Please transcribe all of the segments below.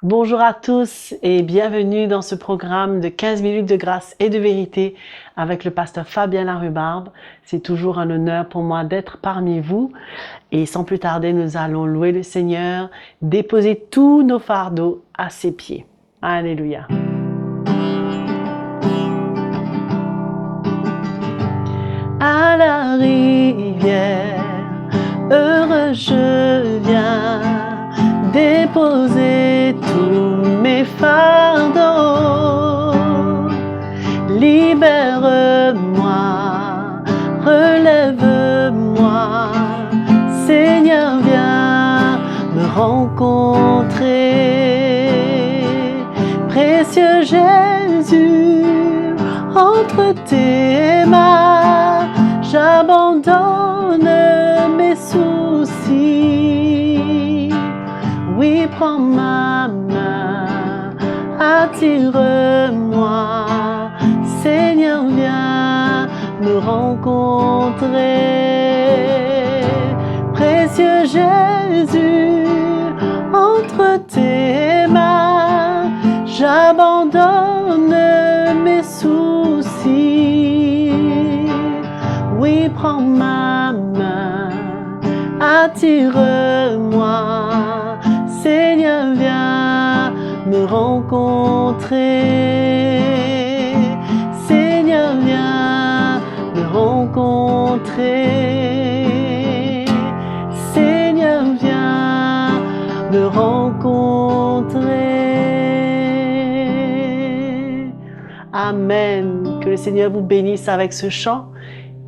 Bonjour à tous et bienvenue dans ce programme de 15 minutes de grâce et de vérité avec le pasteur Fabien Larrubarbe. C'est toujours un honneur pour moi d'être parmi vous et sans plus tarder, nous allons louer le Seigneur, déposer tous nos fardeaux à ses pieds. Alléluia. À la rivière, heureux je viens déposer tous mes fardeaux. Libère-moi, relève-moi, Seigneur, viens me rencontrer. Précieux Jésus, entre tes mains, j'abandonne mes soucis. Oui, prends ma main, attire-moi, Seigneur, viens me rencontrer. Précieux Jésus, entre tes mains, j'abandonne mes soucis. Oui, prends ma main, attire-moi, Seigneur, viens me rencontrer. Seigneur, viens me rencontrer. Seigneur, viens me rencontrer. Amen. Que le Seigneur vous bénisse avec ce chant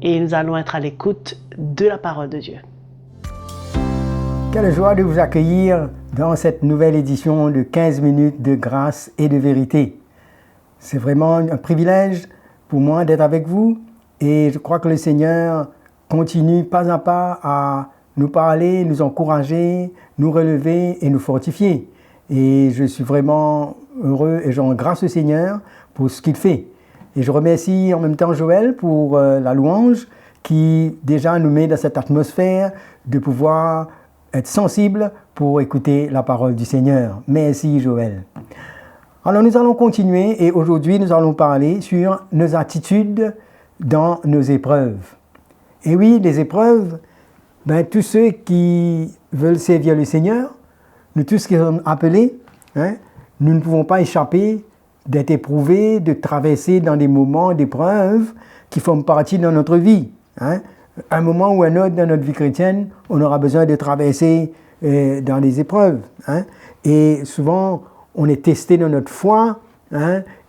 et nous allons être à l'écoute de la parole de Dieu. Quelle joie de vous accueillir dans cette nouvelle édition de 15 minutes de grâce et de vérité. C'est vraiment un privilège pour moi d'être avec vous et je crois que le Seigneur continue pas à pas à nous parler, nous encourager, nous relever et nous fortifier. Et je suis vraiment heureux et je rends grâce au Seigneur pour ce qu'il fait. Et je remercie en même temps Joël pour la louange qui déjà nous met dans cette atmosphère de pouvoir être sensible pour écouter la parole du Seigneur. Merci Joël. Alors nous allons continuer et aujourd'hui nous allons parler sur nos attitudes dans nos épreuves. Et oui, les épreuves, tous ceux qui veulent servir le Seigneur, nous tous qui sommes appelés, nous ne pouvons pas échapper d'être éprouvés, de traverser dans des moments d'épreuve qui font partie de notre vie. Un moment ou un autre dans notre vie chrétienne, on aura besoin de traverser dans des épreuves. Et souvent, on est testé dans notre foi.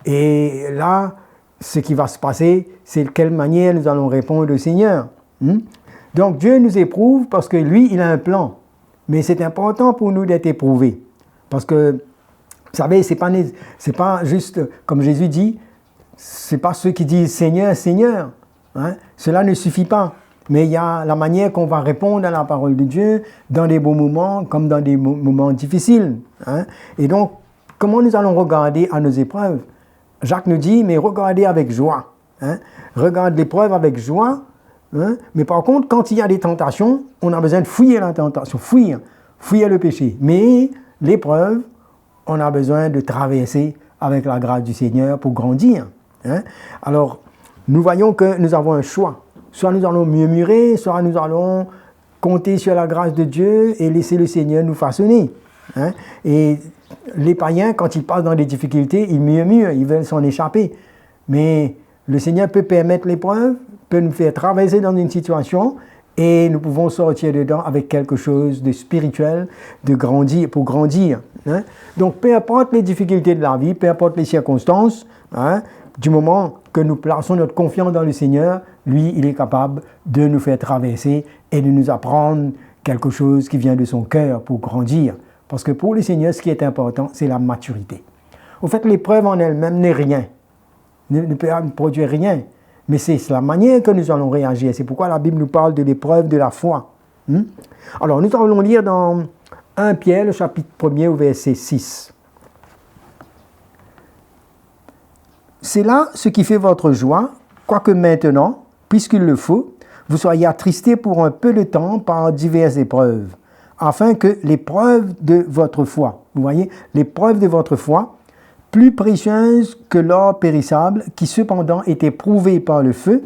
Et là, ce qui va se passer, c'est de quelle manière nous allons répondre au Seigneur. Donc Dieu nous éprouve parce que lui, il a un plan. Mais c'est important pour nous d'être éprouvés. Parce que, vous savez, c'est pas juste, comme Jésus dit, c'est pas ceux qui disent Seigneur, Seigneur. Cela ne suffit pas. Mais il y a la manière qu'on va répondre à la parole de Dieu dans des bons moments comme dans des moments difficiles. Et donc, comment nous allons regarder à nos épreuves? Jacques nous dit, mais regardez avec joie. Regarde l'épreuve avec joie. Mais par contre, quand il y a des tentations, on a besoin de fuir la tentation, fuir le péché. Mais l'épreuve, on a besoin de traverser avec la grâce du Seigneur pour grandir. Alors, nous voyons que nous avons un choix. Soit nous allons murmurer, soit nous allons compter sur la grâce de Dieu et laisser le Seigneur nous façonner. Et les païens, quand ils passent dans des difficultés, ils murmurent, ils veulent s'en échapper. Mais le Seigneur peut permettre l'épreuve, peut nous faire traverser dans une situation et nous pouvons sortir dedans avec quelque chose de spirituel, pour grandir. Donc, peu importe les difficultés de la vie, peu importe les circonstances, du moment que nous plaçons notre confiance dans le Seigneur, lui, il est capable de nous faire traverser et de nous apprendre quelque chose qui vient de son cœur pour grandir. Parce que pour le Seigneur, ce qui est important, c'est la maturité. Au fait, l'épreuve en elle-même n'est rien, ne peut produire rien. Mais c'est la manière que nous allons réagir. C'est pourquoi la Bible nous parle de l'épreuve de la foi. Alors, nous allons lire dans 1 Pierre, le chapitre 1er, au verset 6. C'est là ce qui fait votre joie, quoique maintenant, puisqu'il le faut, vous soyez attristés pour un peu de temps par diverses épreuves, afin que l'épreuve de votre foi, vous voyez, l'épreuve de votre foi, plus précieuse que l'or périssable, qui cependant est éprouvé par le feu,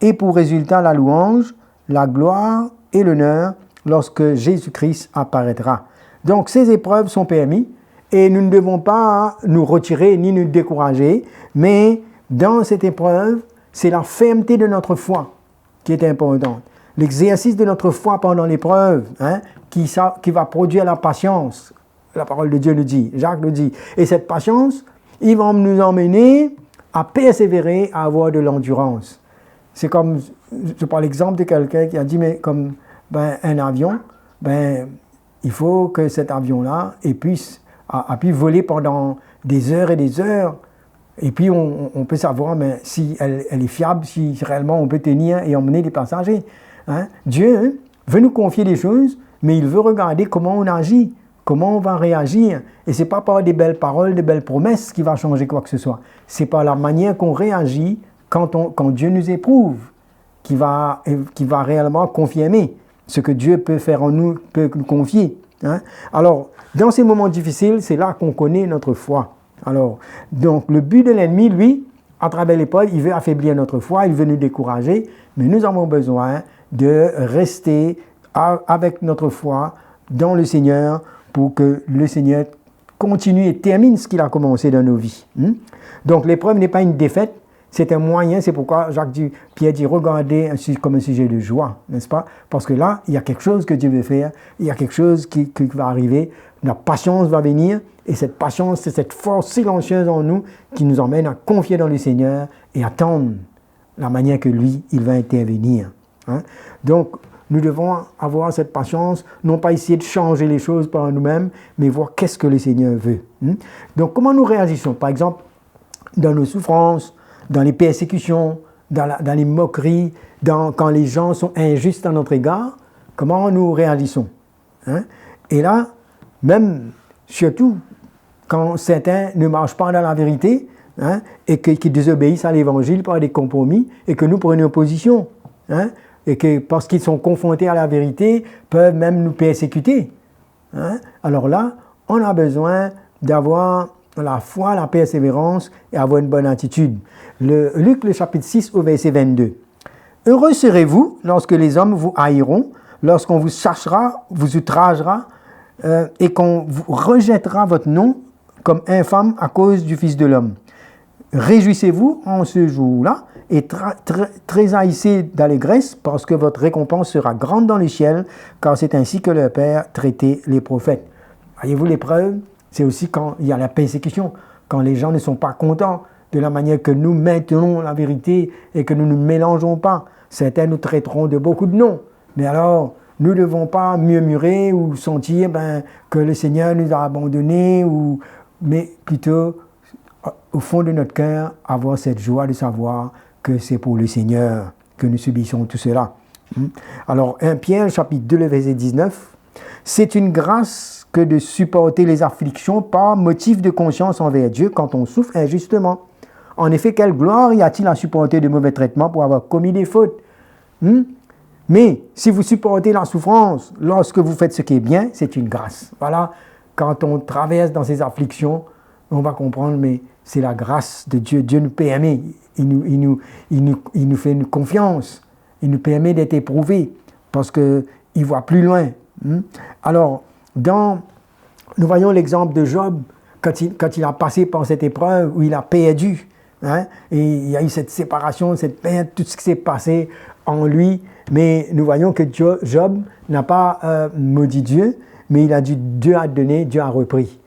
ait pour résultat la louange, la gloire et l'honneur lorsque Jésus-Christ apparaîtra. Donc ces épreuves sont permises et nous ne devons pas nous retirer ni nous décourager, mais dans cette épreuve, c'est la fermeté de notre foi qui est importante. L'exercice de notre foi pendant l'épreuve, qui va produire la patience. La parole de Dieu le dit, Jacques le dit. Et cette patience, il va nous emmener à persévérer, à avoir de l'endurance. C'est comme, je prends l'exemple de quelqu'un qui a dit, mais comme un avion, il faut que cet avion-là puisse voler pendant des heures et des heures. Et puis on peut savoir si elle est fiable, si réellement on peut tenir et emmener des passagers. Dieu veut nous confier des choses, mais il veut regarder comment on agit, comment on va réagir. Et ce n'est pas par des belles paroles, des belles promesses qui va changer quoi que ce soit. C'est par la manière qu'on réagit quand Dieu nous éprouve qui va réellement confirmer ce que Dieu peut faire en nous, peut nous confier. Alors, dans ces moments difficiles, c'est là qu'on connaît notre foi. Alors, donc, le but de l'ennemi, lui, à travers l'épreuve, il veut affaiblir notre foi, il veut nous décourager, mais nous avons besoin de rester avec notre foi dans le Seigneur pour que le Seigneur continue et termine ce qu'il a commencé dans nos vies. Donc, l'épreuve n'est pas une défaite, c'est un moyen, c'est pourquoi Pierre dit, regardez comme un sujet de joie, n'est-ce pas? Parce que là, il y a quelque chose que Dieu veut faire, il y a quelque chose qui va arriver, la patience va venir, et cette patience, c'est cette force silencieuse en nous qui nous emmène à confier dans le Seigneur et attendre la manière que lui, il va intervenir. Donc, nous devons avoir cette patience, non pas essayer de changer les choses par nous-mêmes, mais voir qu'est-ce que le Seigneur veut. Donc, comment nous réagissons? Par exemple, dans nos souffrances, dans les persécutions, dans les moqueries, quand les gens sont injustes à notre égard, comment nous réagissons? Et là, même, surtout, quand certains ne marchent pas dans la vérité, et qui désobéissent à l'Évangile par des compromis, et que nous prenions position, et que parce qu'ils sont confrontés à la vérité, peuvent même nous persécuter. Alors là, on a besoin d'avoir la foi, la persévérance et avoir une bonne attitude. Luc, le chapitre 6, au verset 22. « Heureux serez-vous lorsque les hommes vous haïront, lorsqu'on vous cherchera, vous outragera, et qu'on vous rejettera votre nom comme infâme à cause du Fils de l'homme. Réjouissez-vous en ce jour-là et tressaillissez d'allégresse parce que votre récompense sera grande dans les ciels, car c'est ainsi que leur Père traitait les prophètes. » Voyez-vous, l'épreuve, c'est aussi quand il y a la persécution, quand les gens ne sont pas contents de la manière que nous maintenons la vérité et que nous ne mélangeons pas. Certains nous traiteront de beaucoup de noms, mais alors nous ne devons pas murmurer ou sentir que le Seigneur nous a abandonnés, mais plutôt, au fond de notre cœur, avoir cette joie de savoir que c'est pour le Seigneur que nous subissons tout cela. Alors, 1 Pierre, chapitre 2, le verset 19, « C'est une grâce que de supporter les afflictions par motif de conscience envers Dieu quand on souffre injustement. En effet, quelle gloire y a-t-il à supporter de mauvais traitements pour avoir commis des fautes? Mais si vous supportez la souffrance lorsque vous faites ce qui est bien, c'est une grâce. » Voilà, quand on traverse dans ces afflictions, on va comprendre, mais c'est la grâce de Dieu. Dieu nous permet, il nous fait une confiance, il nous permet d'être éprouvés parce qu'il voit plus loin. Alors, nous voyons l'exemple de Job quand il a passé par cette épreuve où il a perdu. Et il y a eu cette séparation, cette perte, tout ce qui s'est passé en lui. Mais nous voyons que Job n'a pas maudit Dieu, mais il a dit Dieu a donné, Dieu a repris.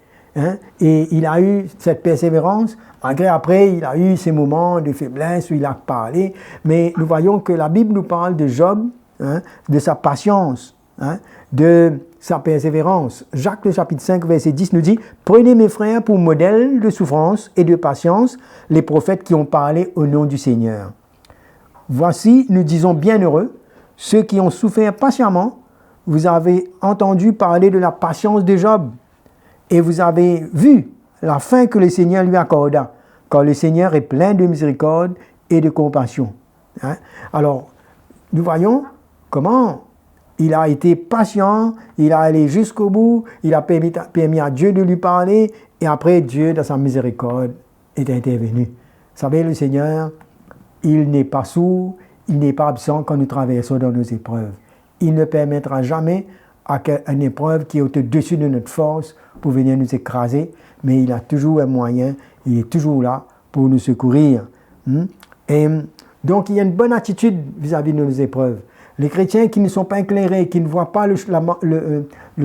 Et il a eu cette persévérance, malgré après il a eu ces moments de faiblesse où il a parlé. Mais nous voyons que la Bible nous parle de Job, de sa patience, de sa persévérance. Jacques, le chapitre 5, verset 10 nous dit « Prenez mes frères pour modèle de souffrance et de patience les prophètes qui ont parlé au nom du Seigneur. Voici, nous disons bienheureux, ceux qui ont souffert patiemment. Vous avez entendu parler de la patience de Job et vous avez vu la fin que le Seigneur lui accorda, car le Seigneur est plein de miséricorde et de compassion. » Alors, nous voyons comment il a été patient, il a allé jusqu'au bout, il a permis à Dieu de lui parler, et après Dieu, dans sa miséricorde, est intervenu. Vous savez, le Seigneur, il n'est pas sourd, il n'est pas absent quand nous traversons dans nos épreuves. Il ne permettra jamais à une épreuve qui est au-dessus de notre force pour venir nous écraser, mais il a toujours un moyen, il est toujours là pour nous secourir. Et donc, il y a une bonne attitude vis-à-vis de nos épreuves. Les chrétiens qui ne sont pas éclairés, qui ne voient pas le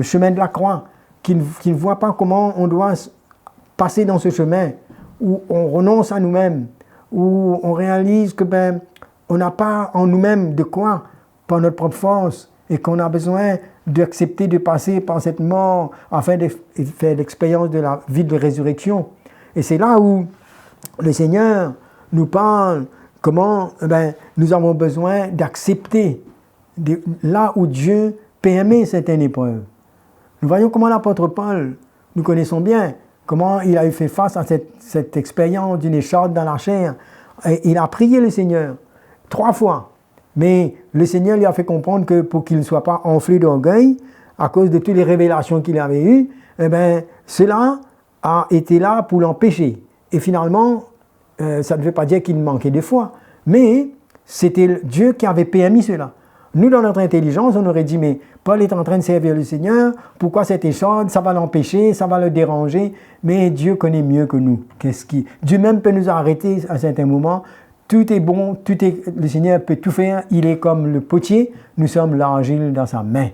chemin de la croix, qui ne voient pas comment on doit passer dans ce chemin, où on renonce à nous-mêmes, où on réalise que on n'a pas en nous-mêmes de quoi, par notre propre force, et qu'on a besoin d'accepter de passer par cette mort afin de faire l'expérience de la vie de résurrection. Et c'est là où le Seigneur nous parle comment nous avons besoin d'accepter là où Dieu permet certaines épreuves. Nous voyons comment l'apôtre Paul, nous connaissons bien, comment il a eu fait face à cette expérience d'une écharpe dans la chair. Et il a prié le Seigneur 3 fois. Mais le Seigneur lui a fait comprendre que pour qu'il ne soit pas enflé d'orgueil, à cause de toutes les révélations qu'il avait eues, cela a été là pour l'empêcher. Et finalement, ça ne veut pas dire qu'il manquait de foi, mais c'était Dieu qui avait permis cela. Nous, dans notre intelligence, on aurait dit, mais Paul est en train de servir le Seigneur, pourquoi cette écharpe, ça va l'empêcher, ça va le déranger, mais Dieu connaît mieux que nous. Dieu même peut nous arrêter à certains moments. Tout est bon, le Seigneur peut tout faire, il est comme le potier, nous sommes l'argile dans sa main.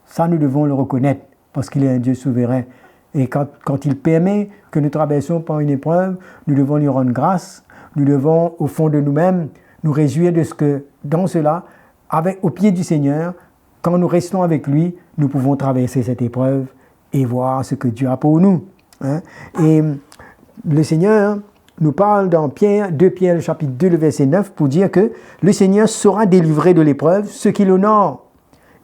Ça, nous devons le reconnaître, parce qu'il est un Dieu souverain. Et quand il permet que nous traversions par une épreuve, nous devons lui rendre grâce, nous devons, au fond de nous-mêmes, nous réjouir de ce que, dans cela, au pied du Seigneur, quand nous restons avec lui, nous pouvons traverser cette épreuve et voir ce que Dieu a pour nous. Et le Seigneur nous parle dans 2 Pierre, chapitre 2, le verset 9, pour dire que le Seigneur saura délivrer de l'épreuve ceux qui l'honorent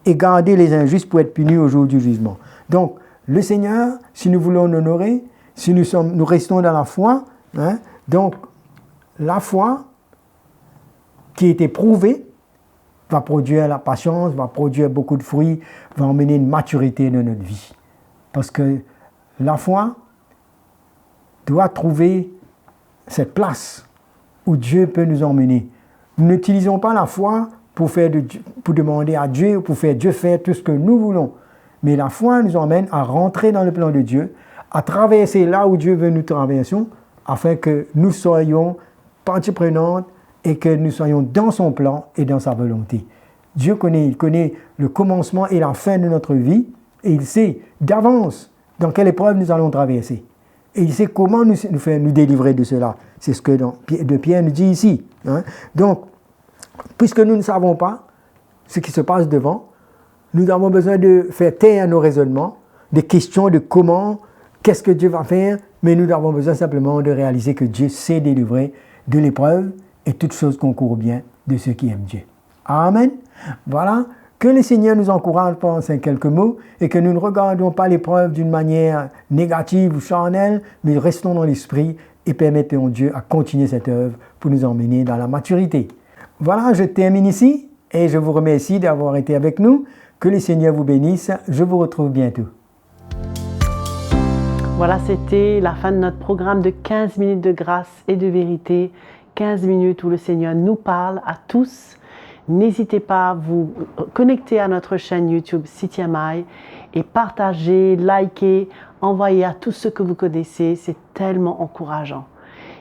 et garder les injustes pour être punis au jour du jugement. Donc, le Seigneur, si nous voulons l'honorer, si nous restons dans la foi, donc la foi qui a été prouvée va produire la patience, va produire beaucoup de fruits, va emmener une maturité dans notre vie. Parce que la foi doit trouver cette place où Dieu peut nous emmener. Nous n'utilisons pas la foi pour demander à Dieu, ou pour faire Dieu faire tout ce que nous voulons. Mais la foi nous emmène à rentrer dans le plan de Dieu, à traverser là où Dieu veut nous traverser, afin que nous soyons partie prenante et que nous soyons dans son plan et dans sa volonté. Dieu il connaît le commencement et la fin de notre vie, et il sait d'avance dans quelle épreuve nous allons traverser. Et il sait comment nous délivrer de cela. C'est ce que Pierre nous dit ici. Donc, puisque nous ne savons pas ce qui se passe devant, nous avons besoin de faire taire nos raisonnements, des questions de comment, qu'est-ce que Dieu va faire, mais nous avons besoin simplement de réaliser que Dieu sait délivrer de l'épreuve et toutes choses concourent bien de ceux qui aiment Dieu. Amen. Voilà. Que le Seigneur nous encourage par ces quelques mots et que nous ne regardons pas l'épreuve d'une manière négative ou charnelle, mais restons dans l'esprit et permettons Dieu à continuer cette œuvre pour nous emmener dans la maturité. Voilà, je termine ici et je vous remercie d'avoir été avec nous. Que le Seigneur vous bénisse. Je vous retrouve bientôt. Voilà, c'était la fin de notre programme de 15 minutes de grâce et de vérité. 15 minutes où le Seigneur nous parle à tous. N'hésitez pas à vous connecter à notre chaîne YouTube CTMI et partager, liker, envoyer à tous ceux que vous connaissez. C'est tellement encourageant.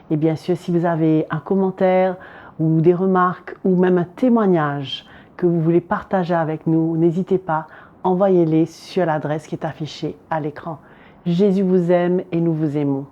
Et bien sûr, si vous avez un commentaire ou des remarques ou même un témoignage que vous voulez partager avec nous, n'hésitez pas, envoyez-les sur l'adresse qui est affichée à l'écran. Jésus vous aime et nous vous aimons.